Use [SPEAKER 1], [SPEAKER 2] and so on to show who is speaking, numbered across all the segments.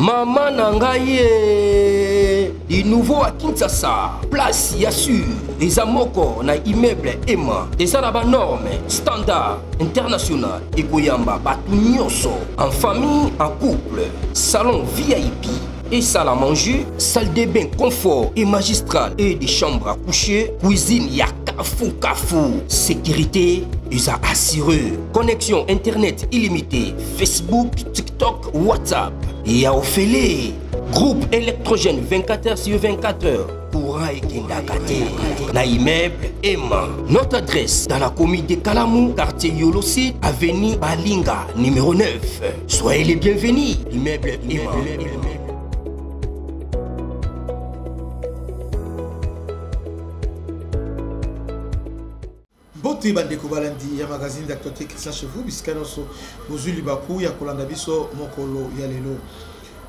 [SPEAKER 1] Maman Nangaye, du nouveau à Kinshasa, place Yassur, des amoko na immeuble Emma, des arabes normes, standard, international, et Goyamba, Batunyoso, en famille, en couple, salon VIP. Et salle à manger, salle de bain confort et magistral et des chambres à coucher, cuisine ya kafou, sécurité ils a assuré, connexion internet illimité, Facebook, TikTok, WhatsApp et à Ophélie, groupe électrogène 24h/24h. Courant et Kindakate, na immeuble Emma. Notre adresse dans la commune de Kalamou, quartier Yolosid, avenue Balinga, numéro 9. Soyez les bienvenus, immeuble Emma.
[SPEAKER 2] Bote bandeko balandi ya magazine d'actualité Christian Chevaux biskano so bozuli baku ya kolanda biso mokolo ya lelo.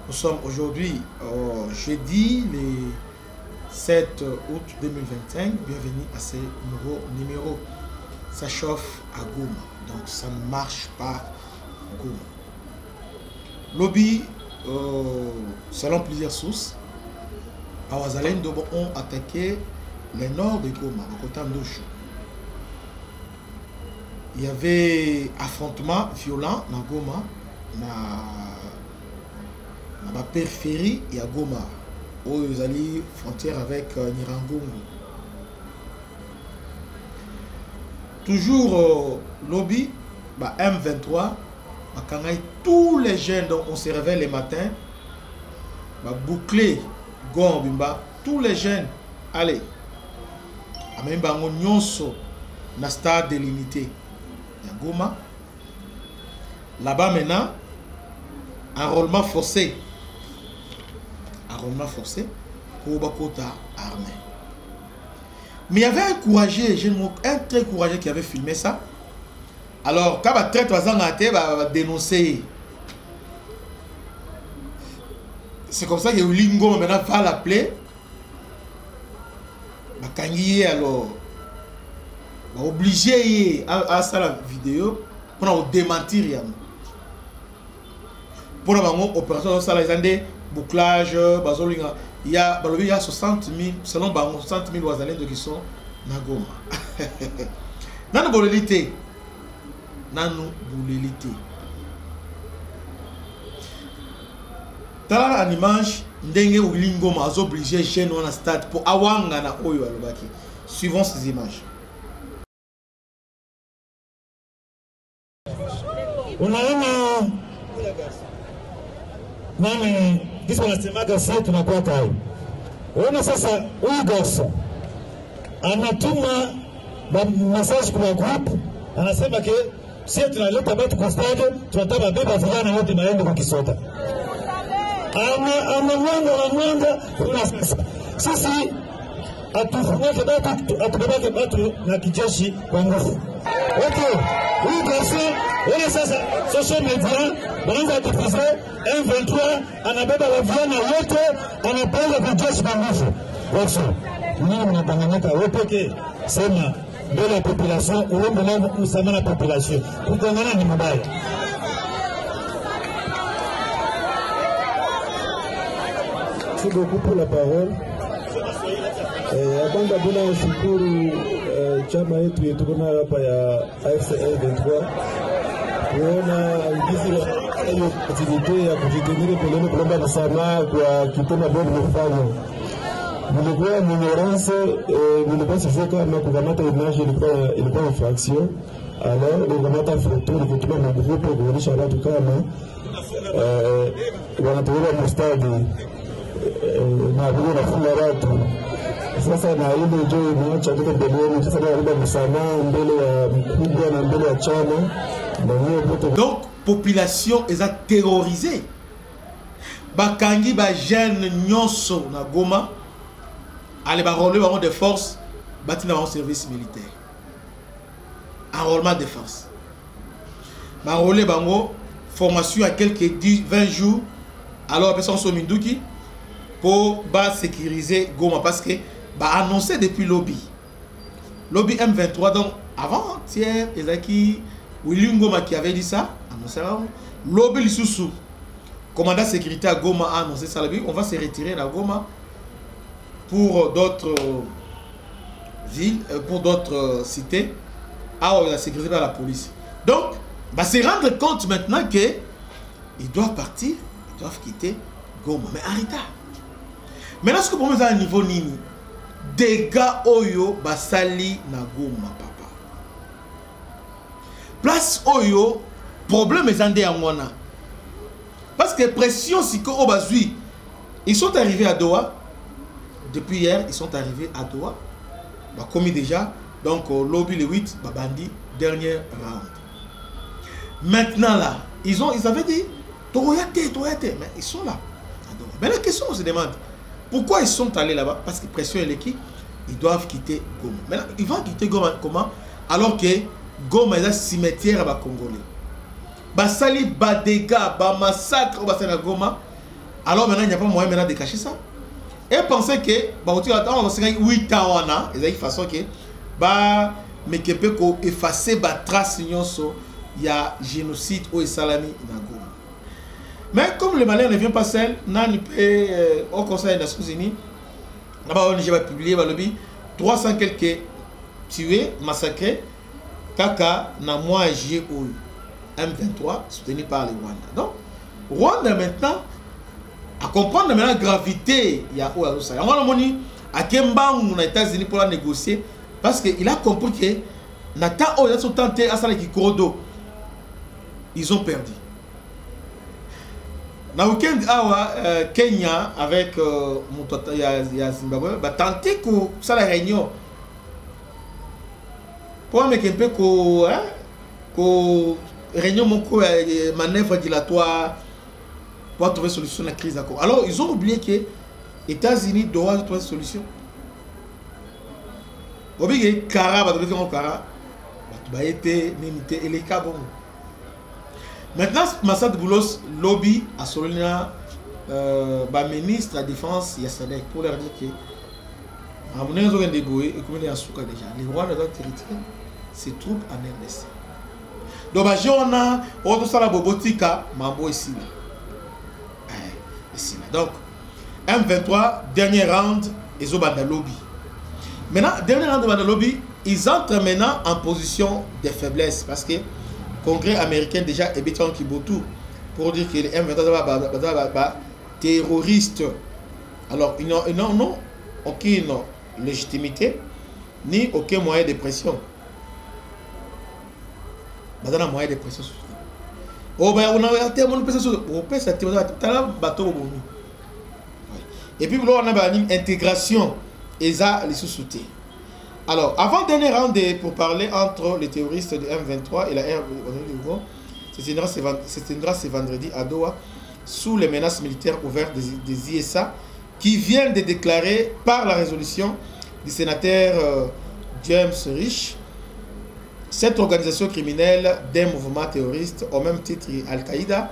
[SPEAKER 2] Nous sommes aujourd'hui jeudi le 7 août 2025. Bienvenue à ce nouveau numéro. Ça chauffe à Goma, donc ça ne marche pas Goma. Lobby, selon plusieurs sources, Awazalendo ont attaqué le nord de Goma, le côté d'Osho. Il y avait affrontement violent dans Goma, dans la périphérie de Goma, où ils allaient frontière avec Nirangongo. Toujours lobby, M23, tous les jeunes dont on se réveille le matin, boucler Gombimba, tous les jeunes, allez, même bango nyonso na stade de l'unité. Goma. Là-bas maintenant, enrôlement forcé. Enrôlement forcé pour Bakota armé. Mais il y avait un courageux, un très courageux qui avait filmé ça. Alors, quand il va dénoncer. C'est comme ça que Lingo maintenant va l'appeler. Bakangiye alors. Obligé à ça la vidéo pour démentir pour la opération ça les bouclage il y a 60 000 selon 60 000 oiseaux qui sont na Goma. Nanu bolélité tala en image ndenge ulingo mazo obligé chez nous na stade pour awanga na oyo alobaki. Suivons ces images.
[SPEAKER 3] Unaona nani kisi wanasemaga sasa tunakuwa tai. Unaona sasa huyu garso anatuma message kwa group anasema ke sisi tunaleta watu kwa stade tunataka beba vijana wote maende kwa Kisota. Anamwanga sisi atufanyake watu atubebake watu na kijeshi kwa nguvu. Okay, huyu garso wale sasa social media wanaanza kutufiza M23 anabeba wavijana wote anapanga kujeshi kwa nguvu. Wote nini mnapanganyika wote ke sema mbele ya population uombe na usamana population kugongana ni mabaya.
[SPEAKER 4] Merci beaucoup pour la parole. Abanda bila shukuru chama yetu yetu kuna hapa ya AFC M23 kuona hizi hiyo activite ya kujitengeneza pelele kulomba msamaha kwa kitendo ambacho mmefanya. Mlikuwa ignorance, mlikuwa sifika na kukamata image ilikuwa infraction. Alors kukamata photo ilikuwa na groupe kuonyesha watu kama wanatoka mstadi na wao nafunga watu. Sasa na ile njoo imeacha kitu mbeleni, sasa naomba msamaha mbele ya mkubwa na mbele ya chama.
[SPEAKER 2] Donc population est terrorisée. Bakangi ba jeune nyonso na Goma allez ba rôler ba de force bâti dans un service militaire. Enrôlement de force. Ba rôler bango formation à quelques 20 jours alors personne so minduki pour ba sécuriser Goma parce que ba annoncé depuis lobby M23 donc avant hier Ezaki Willy Ngoma qui avait dit ça annoncé lobby lisusu commandant sécurité à Goma a annoncé ça. On va se retirer à Goma pour d'autres villes, pour d'autres cités. Ah, la sécurité par la police. Donc, bah, se rendre compte maintenant que ils doivent partir, ils doivent quitter Goma, mais en retard. Maintenant, ce que pour nous à un niveau nini, des gars Oyo basali na Goma, papa. Place Oyo, problème est en déamona. Parce que pression, si que Obazui, ils sont arrivés à Doha. Depuis hier, ils sont arrivés à Doha. Bah, commis déjà. Donc, lobby le 8, Babandi, dernier round. Maintenant là, ils avaient dit, Toyate, mais ils sont là. Mais la question, on se demande, pourquoi ils sont allés là-bas? Parce que pression est l'équipe, ils doivent quitter Goma. Maintenant, ils vont quitter Goma comment? Alors que Goma est un cimetière à Congolais. Basali, Badega, Bamassacre, Basali Goma. Alors maintenant, il n'y a pas moyen maintenant de cacher ça. Et penser que, on va se dire 8 ans, il y a une façon que, mais que peut effacer la trace, il y a génocide au Salami dans Goma. Mais comme le Malien ne vient pas seul, au Conseil des Nations Unies, là-bas, on a publié 300 quelques tués, massacrés, Kaka, na moi, j'ai eu M23, soutenu par les Rwanda. Donc, Rwanda maintenant, à comprendre maintenant la gravité, il y a ça. On a dit à Kemba ou aux États-Unis pour la négocier, parce qu'il a compris que Nata oh, ils ont tenté à ça qui Korodo, ils ont perdu. Dans le week-end, Kenya avec Zimbabwe, va tenter que ça la réunion. Pour me un peu que réunion mon manœuvre dilatoire pour trouver solution à la crise. Alors ils ont oublié que les États-Unis doivent trouver une solution. Oublié Kara va devenir Kara, va être limité et les cas bon. Maintenant, Massad Boulos lobby à Solina, ministre de la Défense, il y a Sadek pour leur dire que les rois de notre territoire se trouvent en RDC. Donc, on a autre ça la bobotika, mambo ici. Donc, M23, dernier round, ils ont battu lobby. Maintenant, dernier round de lobby, ils entrent maintenant en position de faiblesse parce que le Congrès américain déjà est béton qui tout pour dire que les M23 sont terroristes. Alors, ils n'ont aucune légitimité ni aucun moyen de pression. Ils ont un moyen de pression. Oh, ben, on a tellement de pression. On peut bateau. Et puis, on a une intégration et ça, les sous-soutés. Alors, avant dernier round pour parler entre les terroristes de M23 et la R, c'est tiendra ce vendredi à Doha sous les menaces militaires ouvertes des ISA qui viennent de déclarer par la résolution du sénateur James Rich cette organisation criminelle des mouvements terroristes au même titre Al-Qaïda,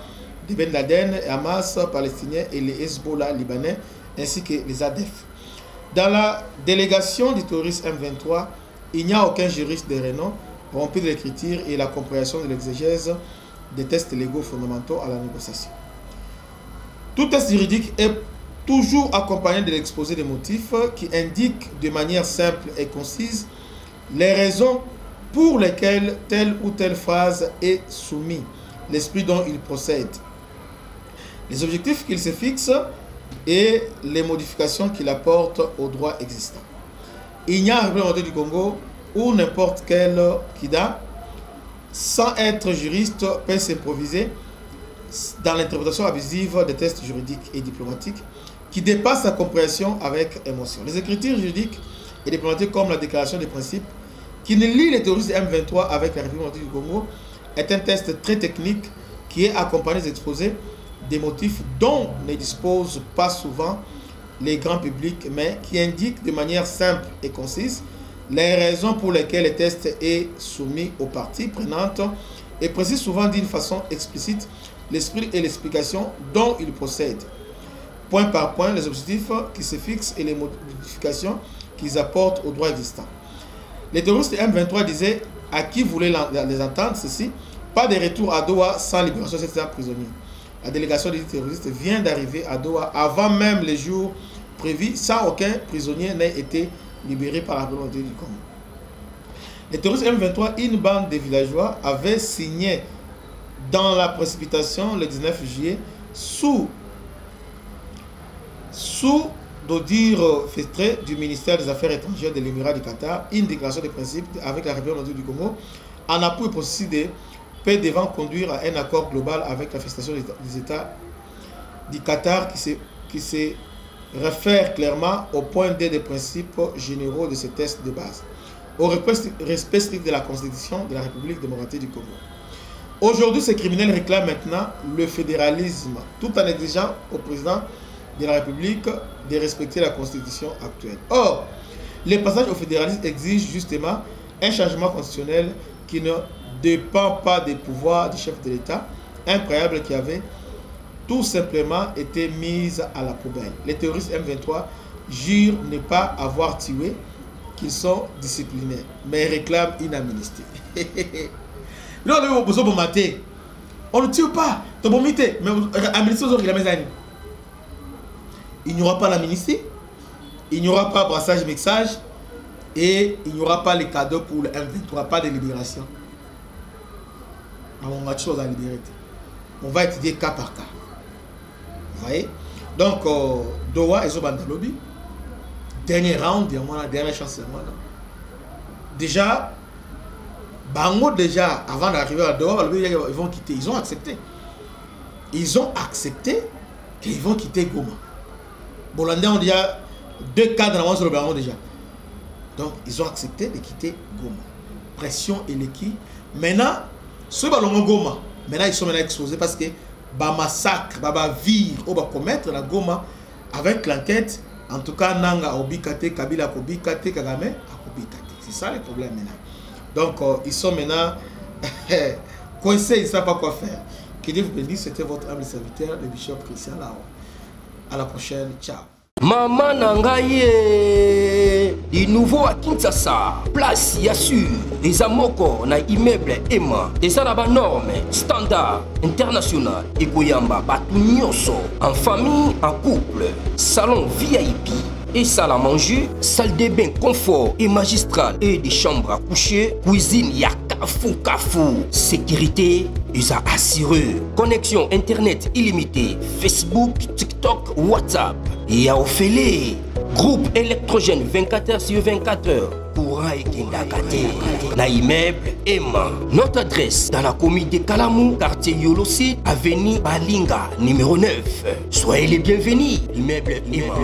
[SPEAKER 2] de Ben Laden, Hamas palestinien et les Hezbollah libanais ainsi que les ADF. Dans la délégation du terroriste M23, il n'y a aucun juriste de renom rempli de l'écriture et la compréhension de l'exégèse des tests légaux fondamentaux à la négociation. Tout test juridique est toujours accompagné de l'exposé des motifs qui indique de manière simple et concise les raisons pour lesquelles telle ou telle phrase est soumise, l'esprit dont il procède, les objectifs qu'il se fixe et les modifications qu'il apporte au droit existant. Il n'y a un réglementaire du Congo où n'importe quel Kida, sans être juriste, peut s'improviser dans l'interprétation abusive des tests juridiques et diplomatiques qui dépassent sa compréhension avec émotion. Les écritures juridiques et diplomatiques comme la déclaration des principes qui ne lie les terroristes M23 avec la République du Congo est un test très technique qui est accompagné des exposés des motifs dont ne disposent pas souvent les grands publics, mais qui indiquent de manière simple et concise les raisons pour lesquelles le test est soumis aux parties prenantes et précise souvent d'une façon explicite l'esprit et l'explication dont il procède, point par point, les objectifs qui se fixent et les modifications qu'ils apportent au droit existant. Les terroristes M23 disaient à qui voulait les entendre ceci, pas de retour à Doha sans libération de ces prisonniers. la délégation des terroristes vient d'arriver à Doha avant même les jours prévus, sans aucun prisonnier n'ait été libéré par la volonté du Congo. Les terroristes M23, une bande de villageois, avaient signé dans la précipitation le 19 juillet sous d'Odir Festré du ministère des Affaires étrangères de l'Émirat du Qatar une déclaration de principe avec la République du Congo en appui au processus de paix devant conduire à un accord global avec la Fédération des États du Qatar qui se réfère clairement au point D des principes généraux de ce texte de base, au respect strict de la Constitution de la République démocratique du Congo. Aujourd'hui, ces criminels réclament maintenant le fédéralisme, tout en exigeant au président de la République de respecter la Constitution actuelle. Or, le passage au fédéralisme exige justement un changement constitutionnel qui ne dépend pas des pouvoirs du chef de l'État, un préalable qui avait tout simplement été mis à la poubelle. Les terroristes M23 jurent ne pas avoir tué, qu'ils sont disciplinés, mais réclament une amnistie. On ne tue pas, mais amnistie aux il n'y aura pas l'amnistie, il n'y aura pas brassage mixage et il n'y aura pas les cadeaux pour le M23, pas de libération. On a des choses à libérer. On va étudier cas par cas. Vous voyez? Donc, Doha et Zobandalobi, dernier round, dernière chance. Déjà, Bango, avant d'arriver à Doha, ils vont quitter. Ils ont accepté. Ils ont accepté qu'ils vont quitter Goma. Bollandais ont déjà 2 cas dans l'avance sur le Bango déjà. Donc, ils ont accepté de quitter Goma. Pression et l'équipe. Maintenant, ce ballon Goma, maintenant ils sont exposés parce que bah massacre, bah vire, on va commettre la Goma avec l'enquête. En tout cas, Nanga Obikate, Kabila Obikate, Kagame Obikate. C'est ça le problème maintenant. Donc, ils sont maintenant coincés, ils ne savent pas quoi faire. Que Dieu vous bénisse, c'était votre humble serviteur, le bishop Christian Lao. À la prochaine, ciao.
[SPEAKER 1] Maman Nangaye, du nouveau à Kinshasa, place Yassur, des amoko na immeuble Emma, des arabes normes, standard, international, et Goyamba, Batunyoso, en famille, en couple, salon VIP, et salle à manger, salle de bain confort et magistral, et des chambres à coucher, cuisine Yakafu, sécurité, ils ont assuré, connexion internet illimitée, Facebook, TikTok, WhatsApp. Et à Ophélie, groupe électrogène 24h/24h, courant et Kindakate, na immeuble Emma. Notre adresse dans la commune de Kalamou, quartier Yolosi, avenue Balinga, numéro 9. Soyez les bienvenus, immeuble Emma.